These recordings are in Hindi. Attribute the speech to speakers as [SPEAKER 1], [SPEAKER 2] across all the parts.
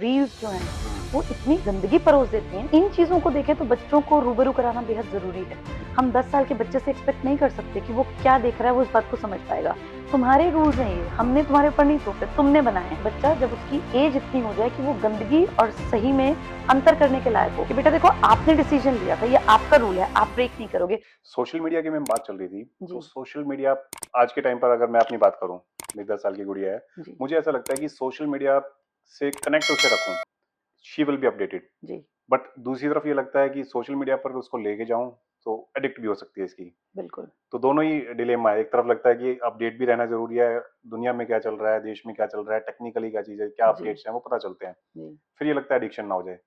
[SPEAKER 1] रील्स जो हैं वो इतनी गंदगी परोस देती हैं। इन चीज़ों को देखें तो बच्चों को रूबरू कराना बेहद ज़रूरी है। हम 10 साल के बच्चे से एक्सपेक्ट नहीं कर सकते कि वो क्या देख रहा है वो इस बात को समझ पाएगा। तुम्हारे रूल्स हैं ये, हमने तुम्हारे ऊपर नहीं थोपे, तुमने बनाए हैं। बच्चा जब उसकी एज इतनी हो जाए कि वो गंदगी और सही में अंतर करने के लायक हो कि बेटा देखो आपने डिसीजन लिया था, ये आपका रूल है, आप ब्रेक नहीं करोगे।
[SPEAKER 2] सोशल मीडिया की मैम बात चल रही थी, तो
[SPEAKER 1] जी,
[SPEAKER 2] सोशल मीडिया आज के टाइम पर अगर मैं अपनी बात करूं, मेरी 10 साल की गुड़िया है,
[SPEAKER 1] जी,
[SPEAKER 2] मुझे ऐसा लगता है कि सोशल मीडिया से कनेक्ट उसे रखूं, शी विल बी अपडेटेड।
[SPEAKER 1] जी,
[SPEAKER 2] बट दूसरी तरफ ये लगता है कि सोशल मीडिया पर उसको लेके जाऊं तो एडिक्ट भी हो सकती है इसकी।
[SPEAKER 1] बिल्कुल।
[SPEAKER 2] तो दोनों ही डिलेमा है। एक तरफ लगता है कि अपडेट भी रहना जरूरी है, दुनिया में क्या चल रहा है, देश में क्या चल रहा है, टेक्निकली क्या चीज़ है, क्या
[SPEAKER 1] जी,
[SPEAKER 2] अपडेट्स हैं वो पता चलते हैं।
[SPEAKER 1] जी।
[SPEAKER 2] फिर ये लगता है एडिक्शन ना हो जाए।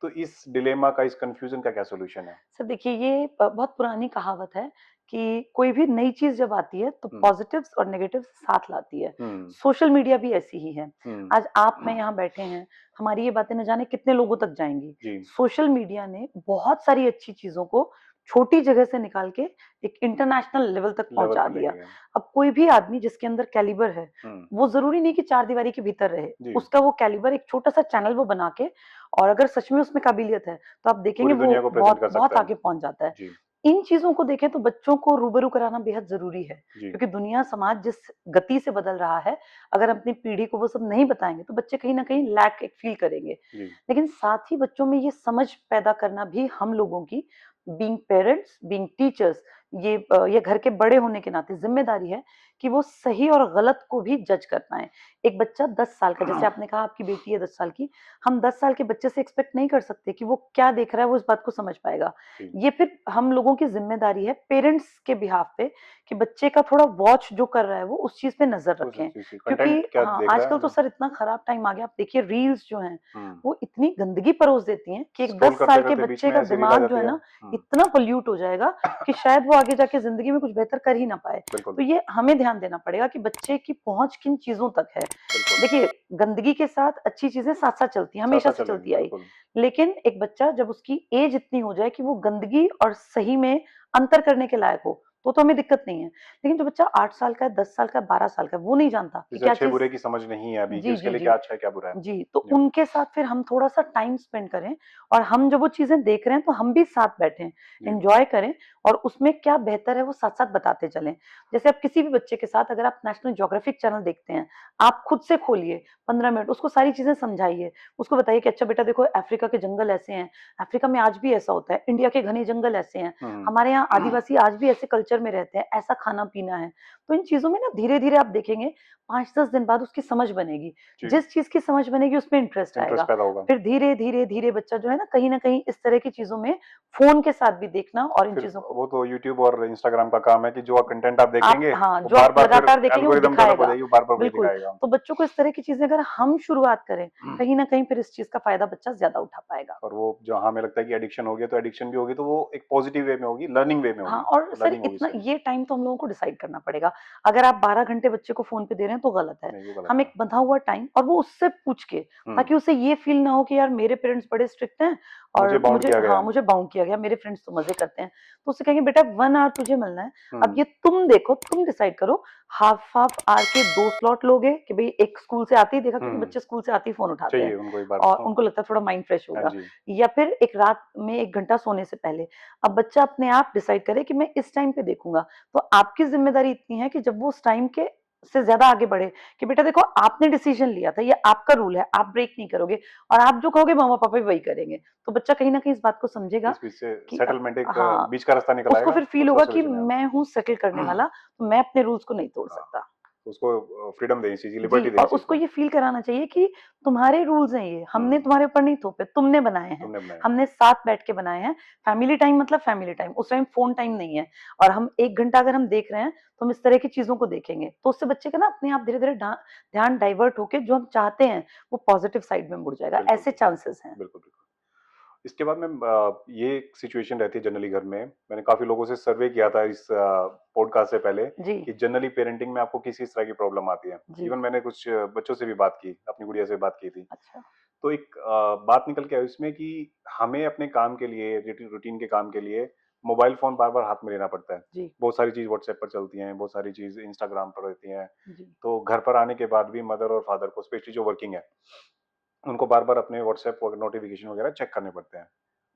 [SPEAKER 2] तो इस डिलेमा का, इस कंफ्यूजन का क्या सॉल्यूशन है?
[SPEAKER 1] सर देखिए ये बहुत पुरानी कहावत है कि कोई भी नई चीज़ जब आती है तो
[SPEAKER 2] हुँ,
[SPEAKER 1] पॉजिटिव्स और नेगेटिव्स साथ लाती है।
[SPEAKER 2] हुँ,
[SPEAKER 1] सोशल मीडिया भी ऐसी ही है।
[SPEAKER 2] हुँ,
[SPEAKER 1] आज आप मैं यहाँ बैठे हैं, हमारी ये बातें न जाने कितने लोगों तक जाएँगी।
[SPEAKER 2] जी,
[SPEAKER 1] सोशल मीडिया ने बहुत सारी अच्छी चीज़ों को छोटी जगह से निकाल के एक इंटरनेशनल लेवल तक
[SPEAKER 2] लेवल
[SPEAKER 1] पहुँचा
[SPEAKER 2] पर लेके
[SPEAKER 1] दिया।
[SPEAKER 2] गए।
[SPEAKER 1] अब कोई भी आदमी जिसके अंदर कैलिबर है,
[SPEAKER 2] हुँ,
[SPEAKER 1] वो ज़रूरी नहीं कि चारदीवारी के भीतर रहे।
[SPEAKER 2] जी,
[SPEAKER 1] उसका वो कैलिबर एक छोटा-सा चैनल वो बना के और अगर सच में उसमें काबिलियत है, तो आप देखेंगे
[SPEAKER 2] पूरी
[SPEAKER 1] वो
[SPEAKER 2] दुनिया को प्रेज़ेंट
[SPEAKER 1] बहुत
[SPEAKER 2] कर
[SPEAKER 1] बहुत
[SPEAKER 2] सकता है।
[SPEAKER 1] आगे पहुँच जाता है।
[SPEAKER 2] जी,
[SPEAKER 1] इन चीज़ों को देखें तो बच्चों को रूबरू कराना बेहद ज़रूरी है,
[SPEAKER 2] जी,
[SPEAKER 1] क्योंकि दुनिया समाज जिस गति से बदल रहा है, अगर हम अपनी पीढ़ी को वो सब नहीं बताएँगे, तो बच्चे कहीं न कहीं लैक एक फ़ील करेंगे।
[SPEAKER 2] जी,
[SPEAKER 1] लेकिन साथ ही बच्चों में ये समझ पैदा करना भी हम लोगों की बीइंग पेरेंट्स, बीइंग टीचर्स ये घर के बड़े होने के नाते ज़िम्मेदारी है कि वो सही और गलत को भी जज कर पाएँ। एक बच्चा 10 साल का जैसे आपने कहा आपकी बेटी है 10 साल की, हम 10 साल के बच्चे से एक्सपेक्ट नहीं कर सकते कि वो क्या देख रहा है वो इस बात को समझ पाएगा।
[SPEAKER 2] जी।
[SPEAKER 1] ये फिर हम लोगों की ज़िम्मेदारी है पेरेंट्स के बिहाफ़ पे कि बच्चे का थोड़ा वॉच जो कर रहा है वो उस चीज़ पे नज़र
[SPEAKER 2] उस
[SPEAKER 1] रखें।
[SPEAKER 2] चीज़ की
[SPEAKER 1] क्योंकि
[SPEAKER 2] कंटेंट क्या
[SPEAKER 1] हाँ,
[SPEAKER 2] देख रहा
[SPEAKER 1] आजकल
[SPEAKER 2] है
[SPEAKER 1] तो
[SPEAKER 2] ना?
[SPEAKER 1] सर इतना खराब टाइम आ गया आप देखिए रील्स जो हैं,
[SPEAKER 2] हुँ,
[SPEAKER 1] वो इतनी गंदगी परोस देती हैं कि एक
[SPEAKER 2] स्क्रॉल
[SPEAKER 1] 10 साल के
[SPEAKER 2] करते-करते बीच
[SPEAKER 1] बच्चे
[SPEAKER 2] में
[SPEAKER 1] का
[SPEAKER 2] ऐसी रील आ
[SPEAKER 1] दिमाग जो
[SPEAKER 2] जाती
[SPEAKER 1] है
[SPEAKER 2] है।
[SPEAKER 1] ना,
[SPEAKER 2] हुँ,
[SPEAKER 1] इतना पॉल्यूट हो जाएगा कि शायद वो आगे जाके ज़िंदगी में कुछ बेहतर कर ही ना पाए।
[SPEAKER 2] बिल्कुल,
[SPEAKER 1] तो ये हमें ध्यान देना पड़ेगा कि बच्चे की पहुँच किन चीज़ों तक है।
[SPEAKER 2] बिल्कुल।
[SPEAKER 1] देखिए, गंदगी के साथ अच्छी चीज़ें साथ-साथ चलती हैं, हमेशा
[SPEAKER 2] साथ-साथ
[SPEAKER 1] से
[SPEAKER 2] चलेगी,
[SPEAKER 1] चलती आई।
[SPEAKER 2] बिल्कुल।
[SPEAKER 1] लेकिन एक बच्चा जब उसकी एज इतनी हो जाए कि वो गंदगी और सही में अंतर करने के लायक हो, तो हमें दिक्कत नहीं है। लेकिन जो बच्चा 8 साल का है, 10 साल का है, 12 साल का है, वो नहीं जानता कि
[SPEAKER 2] जिसे
[SPEAKER 1] क्या चीज़
[SPEAKER 2] अच्छे-बुरे की समझ नहीं है अभी कि
[SPEAKER 1] जी,
[SPEAKER 2] उसके
[SPEAKER 1] जी,
[SPEAKER 2] लिए
[SPEAKER 1] जी।
[SPEAKER 2] क्या अच्छा है, क्या बुरा है।
[SPEAKER 1] जी, तो
[SPEAKER 2] जी,
[SPEAKER 1] उनके साथ फिर हम थोड़ा-सा टाइम स्पेंड करें और हम जब वो चीज़ें देख रहे हैं तो हम भी साथ बैठें,
[SPEAKER 2] जी,
[SPEAKER 1] एन्जॉय करें और उसमें क्या बेहतर है वो साथ-साथ बताते चलें। जैसे आप किसी भी बच्चे के साथ अगर आप नेशनल ज्योग्राफिक चैनल देखते हैं, आप खुद से खोलिए 15 मिनट उसको सारी चीज़ें समझाइए। उसको बताइए कि अच्छा बेटा देखो अफ्रीका के जंगल ऐसे हैं, अफ्रीका में आज भी ऐसा होता है, इंडिया के घने जंगल ऐसे हैं,
[SPEAKER 2] हुँ,
[SPEAKER 1] हमारे यहाँ आदिवासी आज भी ऐसे कल्चर में रहते हैं, ऐसा खाना-पीना है। तो इन चीज़ों में ना धीरे-धीरे आप देखेंगे 5-10 दिन बाद उसकी समझ बनेगी।
[SPEAKER 2] जी,
[SPEAKER 1] जिस चीज़ की समझ बनेगी उसमें इंटरेस्ट
[SPEAKER 2] इंटरेस्ट
[SPEAKER 1] आएगा।
[SPEAKER 2] पैदा होगा।
[SPEAKER 1] फिर धीरे, धीरे, धीरे बच्चा जो है ना कहीं न कहीं इस तरह की चीज़ों में फ़ोन के साथ भी देखना और इन
[SPEAKER 2] फिर
[SPEAKER 1] चीज़ों को
[SPEAKER 2] वो तो यूट्यूब और इंस्टाग्राम का काम है कि जो कंटेंट आप
[SPEAKER 1] आप
[SPEAKER 2] देखेंगे,
[SPEAKER 1] हाँ,
[SPEAKER 2] वो
[SPEAKER 1] जो आप
[SPEAKER 2] बार-बार फिर
[SPEAKER 1] लगातार देखेंगे वो
[SPEAKER 2] एल्गोरिदम डेवलप हो
[SPEAKER 1] दिखाएगा।
[SPEAKER 2] जाएगी, वो बार-बार वही
[SPEAKER 1] बिल्कुल,
[SPEAKER 2] दिखाएगा।
[SPEAKER 1] तो बच्चों को इस तरह की चीज़ें अगर हम शुरुआत करें, कहीं न कहीं फिर इस चीज़ का फ़ायदा बच्चा ज़्यादा उठा पाएगा।
[SPEAKER 2] और वो जो हमें लगता है कि एडिक्शन हो गया, तो एडिक्शन भी होगी तो वो एक पॉजिटिव वे में होगी, लर्निंग वे में
[SPEAKER 1] हाँ,
[SPEAKER 2] होगी।
[SPEAKER 1] और
[SPEAKER 2] तो
[SPEAKER 1] सर
[SPEAKER 2] लर्निंग होगी
[SPEAKER 1] इतना
[SPEAKER 2] इससे।
[SPEAKER 1] ये टाइम तो हम लोगों को डिसाइड करना पड़ेगा। अगर आप 12 घंटे बच्चे को फ़ोन पे दे रहे हैं तो गलत है।
[SPEAKER 2] नहीं, वो गलत
[SPEAKER 1] हम
[SPEAKER 2] है।
[SPEAKER 1] एक बँधा हुआ टाइम और वो उससे पूछ के,
[SPEAKER 2] हुँ,
[SPEAKER 1] ताकि उसे ये फ़ील ना हो कि यार मेरे पेरेंट्स बड़े स्ट्रिक्ट हैं
[SPEAKER 2] मुझे
[SPEAKER 1] और
[SPEAKER 2] बाउंड
[SPEAKER 1] मुझे
[SPEAKER 2] किया गया
[SPEAKER 1] हाँ,
[SPEAKER 2] है।
[SPEAKER 1] मुझे बाउंड किया गया, मेरे फ्रेंड्स तो मज़े करते हैं। तो उससे कहेंगे बेटा 1 आवर तुझे मिलना है, अब
[SPEAKER 2] हुँ,
[SPEAKER 1] ये तुम देखो, तुम डिसाइड करो हाफ हाफ आवर के 2 स्लॉट लोगे कि भई एक स्कूल से आते ही देखा क्योंकि
[SPEAKER 2] हुँ,
[SPEAKER 1] बच्चे स्कूल से आते ही फ़ोन उठाते हैं
[SPEAKER 2] चाहिए उनको एक बार
[SPEAKER 1] और
[SPEAKER 2] हाँ,
[SPEAKER 1] उनको लगता है थोड़ा माइंड फ्रेश
[SPEAKER 2] हाँ
[SPEAKER 1] होगा
[SPEAKER 2] जी,
[SPEAKER 1] या फिर एक रात में 1 घंटा सोने से पहले। अब बच्चा अपने आप डिसाइड करे कि मैं इस टाइम पे देखूँगा। तो आपकी ज़िम्मेदारी इतनी है कि जब वो उस टाइम के से ज़्यादा आगे बढ़े कि बेटा देखो आपने डिसीज़न लिया था, ये आपका रूल है, आप ब्रेक नहीं करोगे और आप जो कहोगे मम्मा-पापा भी वही करेंगे। तो बच्चा कहीं न कहीं इस बात को समझेगा
[SPEAKER 2] इस बीच से
[SPEAKER 1] कि
[SPEAKER 2] सेटलमेंट एक
[SPEAKER 1] हाँ,
[SPEAKER 2] बीच का रास्ता निकल
[SPEAKER 1] उसको
[SPEAKER 2] आएगा,
[SPEAKER 1] फिर फ़ील
[SPEAKER 2] उसका
[SPEAKER 1] होगा कि
[SPEAKER 2] सॉल्यूशन है।
[SPEAKER 1] मैं हूँ सेटल करने वाला, तो मैं अपने रूल्स को नहीं तोड़
[SPEAKER 2] हाँ,
[SPEAKER 1] सकता।
[SPEAKER 2] उसको फ्रीडम दें इस चीज़ की,
[SPEAKER 1] जी,
[SPEAKER 2] लिबर्टी दें
[SPEAKER 1] और
[SPEAKER 2] इस चीज़
[SPEAKER 1] उसको
[SPEAKER 2] को।
[SPEAKER 1] ये फ़ील कराना चाहिए कि तुम्हारे रूल्स हैं ये, हमने
[SPEAKER 2] हुँ,
[SPEAKER 1] तुम्हारे ऊपर नहीं थोपे, तुमने बनाए हैं।
[SPEAKER 2] तुमने बनाए हैं।
[SPEAKER 1] हमने साथ बैठ के बनाए हैं। फैमिली टाइम मतलब फैमिली टाइम, उस टाइम फ़ोन टाइम नहीं है और हम 1 घंटा अगर हम देख रहे हैं, तो हम इस तरह की चीज़ों को देखेंगे। तो उससे बच्चे का ना अपने आप धीरे-धीरे ध्यान डाइवर्ट होके जो हम चाहते हैं, वो पॉज़िटिव साइड में मुड़ जाएगा।
[SPEAKER 2] बिल्कुल,
[SPEAKER 1] ऐसे
[SPEAKER 2] बिल्कुल।
[SPEAKER 1] चांसेस हैं।
[SPEAKER 2] बिल्कुल, बिल्कुल। इसके बाद में ये एक सिचुएशन रहती है जनरली घर में, मैंने काफ़ी लोगों से सर्वे किया था इस पॉडकास्ट से पहले
[SPEAKER 1] जी,
[SPEAKER 2] कि जनरली पेरेंटिंग में आपको किस-किस तरह की प्रॉब्लम आती है।
[SPEAKER 1] जी।
[SPEAKER 2] इवन मैंने कुछ बच्चों से भी बात की, अपनी गुड़िया से बात की थी।
[SPEAKER 1] अच्छा।
[SPEAKER 2] तो एक बात निकल के आई उसमें कि हमें अपने काम के लिए, रूटीन के काम के लिए मोबाइल फ़ोन बार-बार हाथ में लेना पड़ता है।
[SPEAKER 1] जी,
[SPEAKER 2] बहुत सारी चीज़ व्हाट्सएप पर चलती हैं, बहुत सारी चीज़ इंस्टाग्राम पर रहती हैं।
[SPEAKER 1] जी,
[SPEAKER 2] तो घर पर आने के बाद भी मदर और फादर को, स्पेशली जो वर्किंग है, उनको बार-बार अपने व्हाट्सएप वग नोटिफ़िकेशन वगैरह चेक करने पड़ते हैं।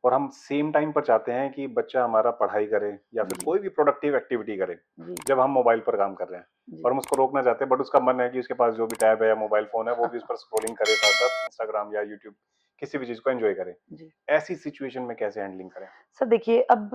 [SPEAKER 2] और हम सेम टाइम पर चाहते हैं कि बच्चा हमारा पढ़ाई करे या फिर
[SPEAKER 1] जी,
[SPEAKER 2] कोई भी प्रोडक्टिव एक्टिविटी करे,
[SPEAKER 1] जी,
[SPEAKER 2] जब हम मोबाइल पर काम कर रहे हैं।
[SPEAKER 1] जी।
[SPEAKER 2] और हम उसको रोकना चाहते हैं, बट उसका मन है कि उसके पास जो भी टैब है या मोबाइल फ़ोन है, वो भी उस पर स्क्रॉलिंग करे, साथ-साथ इंस्टाग्राम या यूट्यूब किसी भी चीज़ को एन्जॉय करे।
[SPEAKER 1] जी।
[SPEAKER 2] ऐसी सिचुएशन में कैसे हैंडलिंग करें?
[SPEAKER 1] सर देखिए, अब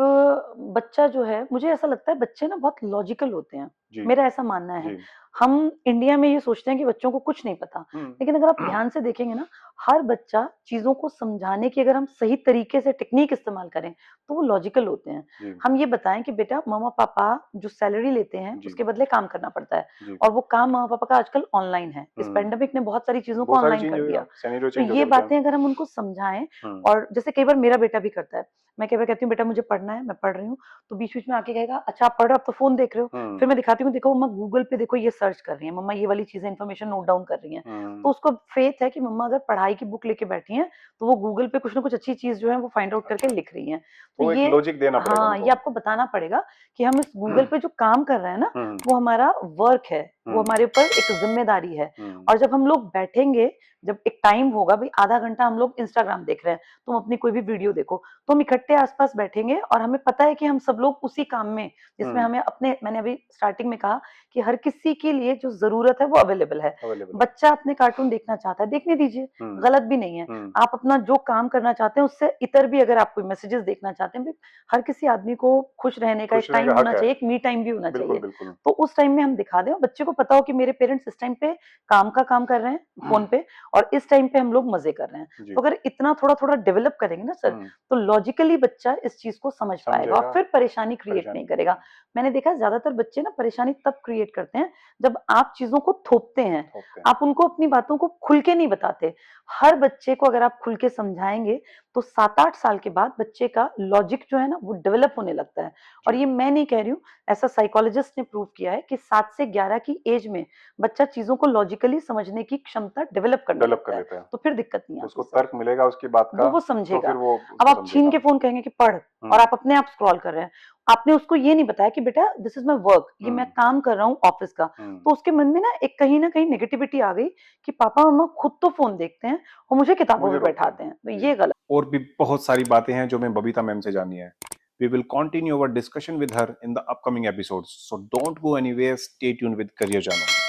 [SPEAKER 1] बच्चा जो है मुझे ऐसा लगता है बच्चे ना बहुत लॉजिकल होते हैं,
[SPEAKER 2] जी,
[SPEAKER 1] मेरा ऐसा मानना है।
[SPEAKER 2] जी।
[SPEAKER 1] हम इंडिया में ये सोचते हैं कि बच्चों को कुछ नहीं पता,
[SPEAKER 2] हुँ।
[SPEAKER 1] लेकिन अगर आप ध्यान से देखेंगे ना, हर बच्चा चीज़ों को समझाने की अगर हम सही तरीके से टेक्नीक इस्तेमाल करें, तो वो लॉजिकल होते हैं।
[SPEAKER 2] जी,
[SPEAKER 1] हम ये बताएँ कि बेटा मम्मा-पापा जो सैलरी लेते हैं,
[SPEAKER 2] जी,
[SPEAKER 1] उसके बदले काम करना पड़ता है
[SPEAKER 2] जी।
[SPEAKER 1] और वो काम मम्मा-पापा का आजकल ऑनलाइन है। इस
[SPEAKER 2] हुँ।
[SPEAKER 1] पैंडेमिक ने बहुत सारी चीज़ों को
[SPEAKER 2] बहुत सारी
[SPEAKER 1] ऑनलाइन
[SPEAKER 2] चेंज
[SPEAKER 1] कर
[SPEAKER 2] हो
[SPEAKER 1] दिया।
[SPEAKER 2] गया, सिनेरियो
[SPEAKER 1] तो
[SPEAKER 2] चेंज हो
[SPEAKER 1] ये
[SPEAKER 2] गया बिल्कुल।
[SPEAKER 1] बातें अगर हम उनको समझाएँ
[SPEAKER 2] हुँ,
[SPEAKER 1] और जैसे कई बार मेरा बेटा भी करता है, मैं कई बार कहती हूँ बेटा मुझे पढ़ना है, मैं पढ़ रही हूँ, तो बीच-बीच में आके कहेगा अच्छा आप पढ़ रहे हो, आप तो फ़ोन देख रहे हो।
[SPEAKER 2] हुँ,
[SPEAKER 1] फिर मैं दिखाती हूँ देखो मम्मा गूगल पे देखो ये सर्च कर रही हैं, मम्मा ये वाली चीज़ें इन्फॉर्मेशन नोट डाउन कर रही हैं। तो
[SPEAKER 2] हुँ।
[SPEAKER 1] उसको फेथ है कि मम्मा अगर पढ़ाई की बुक लेके बैठी हैं, तो वो गूगल पे कुछ ना कुछ अच्छी चीज़ जो है वो फाइंड आउट करके
[SPEAKER 2] अच्छा,
[SPEAKER 1] लिख रही हैं। तो
[SPEAKER 2] वो एक
[SPEAKER 1] ये
[SPEAKER 2] लॉजिक देना पड़ेगा
[SPEAKER 1] हाँ, ये
[SPEAKER 2] उनको।
[SPEAKER 1] आपको बताना पड़ेगा कि हम इस गूगल पे जो काम कर रहे हैं ना,
[SPEAKER 2] हुँ,
[SPEAKER 1] वो हमारा वर्क है, वो
[SPEAKER 2] हुँ,
[SPEAKER 1] हमारे ऊपर एक ज़िम्मेदारी है।
[SPEAKER 2] हुँ,
[SPEAKER 1] और जब हम लोग बैठेंगे, जब एक टाइम होगा भई आधा घंटा हम लोग इंस्टाग्राम देख रहे हैं, तुम अपनी कोई भी वीडियो देखो, तो हम इकट्ठे आस-पास बैठेंगे और हमें पता है कि हम सब लोग उसी काम में जिसमें
[SPEAKER 2] हुँ,
[SPEAKER 1] हमें अपने मैंने अभी स्टार्टिंग में कहा कि हर किसी के लिए जो ज़रूरत है वो अवेलेबल है।
[SPEAKER 2] अवेलेबल है।
[SPEAKER 1] बच्चा अपने कार्टून देखना चाहता है, देखने दीजिए,
[SPEAKER 2] हुँ,
[SPEAKER 1] गलत भी नहीं है।
[SPEAKER 2] हुँ,
[SPEAKER 1] आप अपना जो काम करना चाहते हैं उससे इतर भी अगर आप कोई मैसेजेस देखना चाहते हैं, भई हर किसी आदमी को खुश रहने का एक
[SPEAKER 2] खुश रहने
[SPEAKER 1] टाइम
[SPEAKER 2] का हक
[SPEAKER 1] होना
[SPEAKER 2] है।
[SPEAKER 1] चाहिए, एक मी टाइम भी होना
[SPEAKER 2] बिल्कुल,
[SPEAKER 1] चाहिए।
[SPEAKER 2] बिल्कुल।
[SPEAKER 1] तो उस टाइम में हम दिखा दें और बच्चे को पता हो कि मेरे पेरेंट्स इस टाइम पे काम का काम कर रहे हैं फ़ोन पे और इस टाइम पे हम लोग मज़े कर रहे हैं।
[SPEAKER 2] जी।
[SPEAKER 1] तो अगर इतना थोड़ा-थोड़ा डेवलप करेंगे ना सर,
[SPEAKER 2] हुँ,
[SPEAKER 1] तो लॉजिकली बच्चा इस चीज़ को समझ पाएगा और
[SPEAKER 2] समझेगा,
[SPEAKER 1] फिर परेशानी क्रिएट
[SPEAKER 2] परेशानी
[SPEAKER 1] नहीं
[SPEAKER 2] नहीं
[SPEAKER 1] करेगा।
[SPEAKER 2] होगी।
[SPEAKER 1] मैंने देखा है ज़्यादातर बच्चे ना परेशानी तब क्रिएट करते हैं, जब आप चीज़ों को थोपते हैं।
[SPEAKER 2] थोपते हैं।
[SPEAKER 1] आप उनको अपनी बातों को खुल के नहीं बताते। हर बच्चे को अगर आप खुल के समझाएँगे, तो 7-8 साल के बाद बच्चे का लॉजिक जो है ना, वो डेवलप होने लगता है। और
[SPEAKER 2] जी,
[SPEAKER 1] ये मैं नहीं कह रही हूँ, ऐसा साइकोलॉजिस्ट ने प्रूव किया है कि 7 से 11 की एज में बच्चा चीज़ों को लॉजिकली समझने की क्षमता डेवलप करने
[SPEAKER 2] डेवलप कर
[SPEAKER 1] लगता है,
[SPEAKER 2] लेता है।
[SPEAKER 1] तो फिर दिक्कत नहीं आती
[SPEAKER 2] उसको
[SPEAKER 1] सर।
[SPEAKER 2] तर्क मिलेगा उसकी बात का,
[SPEAKER 1] वो
[SPEAKER 2] तो
[SPEAKER 1] समझेगा।
[SPEAKER 2] फिर वो
[SPEAKER 1] अब
[SPEAKER 2] उसको
[SPEAKER 1] आप छीन
[SPEAKER 2] समझेगा।
[SPEAKER 1] के फ़ोन कहेंगे कि पढ़ और
[SPEAKER 2] हुँ,
[SPEAKER 1] आप अपने आप स्क्रॉल कर रहे हैं। आपने उसको ये नहीं बताया कि बेटा दिस इज़ माय वर्क, ये मैं
[SPEAKER 2] हुँ,
[SPEAKER 1] काम कर रहा हूँ ऑफ़िस का।
[SPEAKER 2] हुँ,
[SPEAKER 1] तो उसके मन में ना एक कहीं न कहीं नेगेटिविटी आ गई कि पापा-मम्मा खुद तो फ़ोन देखते हैं और मुझे किताबों
[SPEAKER 2] मुझे
[SPEAKER 1] पे
[SPEAKER 2] रोकते हैं।
[SPEAKER 1] बैठाते हैं। तो
[SPEAKER 2] जी,
[SPEAKER 1] ये गलत
[SPEAKER 2] और भी बहुत सारी बातें हैं जो हमें बबीता मैम से जाननी है। We will continue our discussion with her in the upcoming episodes. So don't go anywhere. Stay tuned with Career Channel.